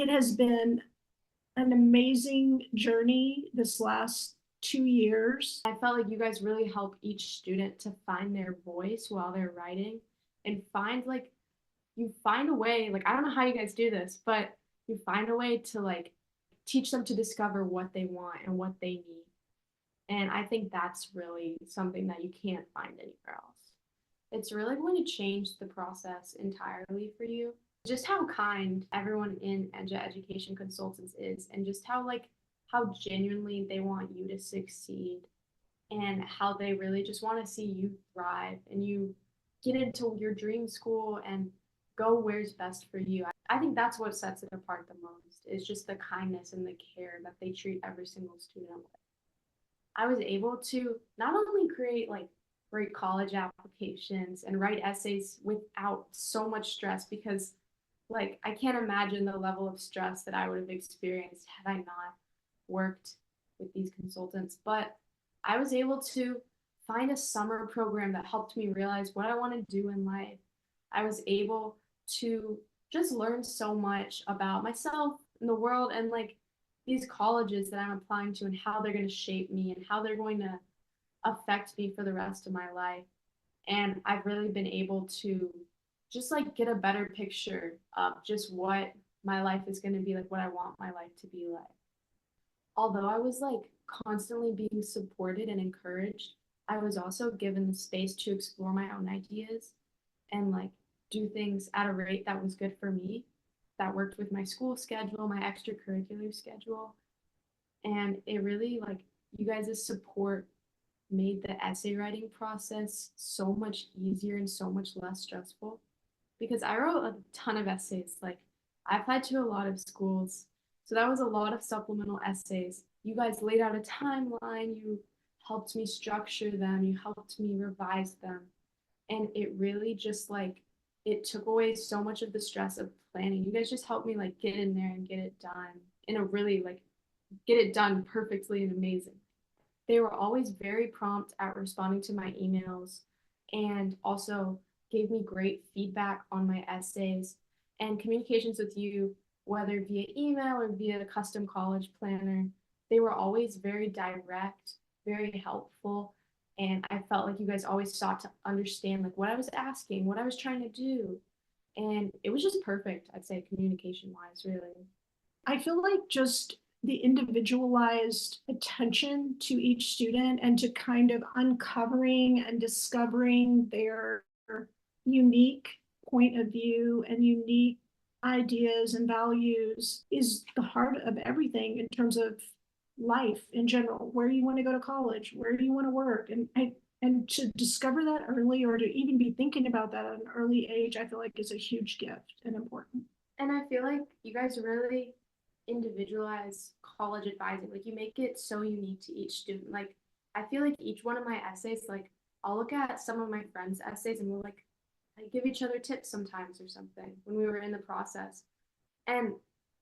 It has been an amazing journey this last 2 years. I felt like you guys really help each student to find their voice while they're writing and find like you find a way, like I don't know how you guys do this, but you find a way to like teach them to discover what they want and what they need. And I think that's really something that you can't find anywhere else. It's really going to change the process entirely for you. Just how kind everyone in education consultants is, and just how genuinely they want you to succeed, and how they really just want to see you thrive and you get into your dream school and go where's best for you. I think that's what sets it apart the most is just the kindness and the care that they treat every single student with. I was able to not only create like great college applications and write essays without so much stress because like I can't imagine the level of stress that I would have experienced had I not worked with these consultants, but I was able to find a summer program that helped me realize what I want to do in life. I was able to just learn so much about myself and the world and like these colleges that I'm applying to and how they're going to shape me and how they're going to affect me for the rest of my life. And I've really been able to just like get a better picture of just what my life is going to be like, what I want my life to be like. Although I was like constantly being supported and encouraged, I was also given the space to explore my own ideas and like do things at a rate that was good for me, that worked with my school schedule, my extracurricular schedule. And it really like you guys' support made the essay writing process so much easier and so much less stressful because I wrote a ton of essays. Like I applied to a lot of schools. So that was a lot of supplemental essays. You guys laid out a timeline, you helped me structure them, you helped me revise them. And it really just like it took away so much of the stress of planning. You guys just helped me like get in there and get it done in a really like get it done perfectly and amazing. They were always very prompt at responding to my emails and also gave me great feedback on my essays and communications with you, whether via email or via a custom college planner. They were always very direct, very helpful. And I felt like you guys always sought to understand like what I was asking, what I was trying to do. And it was just perfect, I'd say, communication wise, really. I feel like just the individualized attention to each student and to kind of uncovering and discovering their unique point of view and unique ideas and values is the heart of everything in terms of life in general. Where you want to go to college, where do you want to work, and to discover that early or to even be thinking about that at an early age, I feel like is a huge gift and important. And I feel like you guys really individualize college advising. Like you make it so unique to each student. Like I feel like each one of my essays, like I'll look at some of my friends' essays and we'll like give each other tips sometimes or something when we were in the process. And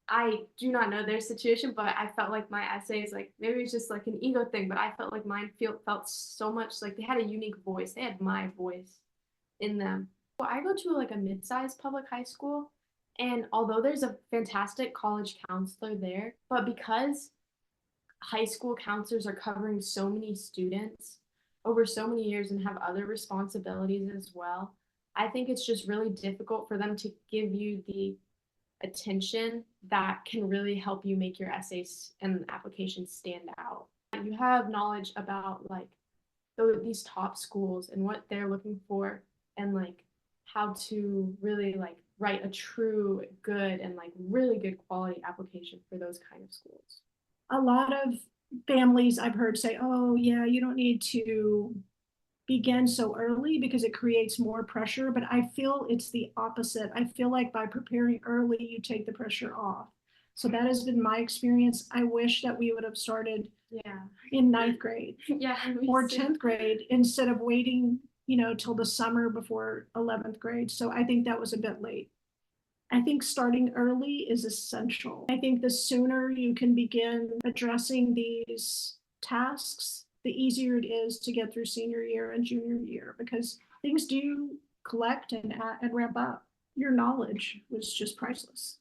I do not know their situation, but I felt like my essays, like maybe it's just like an ego thing, but I felt like mine felt so much like they had a unique voice. They had my voice in them. Well, I go to like a mid-sized public high school, and although there's a fantastic college counselor there, but because high school counselors are covering so many students over so many years and have other responsibilities as well, I think it's just really difficult for them to give you the attention that can really help you make your essays and applications stand out. You have knowledge about like these top schools and what they're looking for and like how to really like write a true good and like really good quality application for those kind of schools. A lot of families I've heard say, oh, yeah, you don't need to begin so early because it creates more pressure. But I feel it's the opposite. I feel like by preparing early, you take the pressure off. So that has been my experience. I wish that we would have started Yeah. in ninth grade Yeah. or 10th grade instead of waiting, till the summer before 11th grade. So I think that was a bit late. I think starting early is essential. I think the sooner you can begin addressing these tasks, the easier it is to get through senior year and junior year because things do collect and ramp up. Your knowledge was just priceless.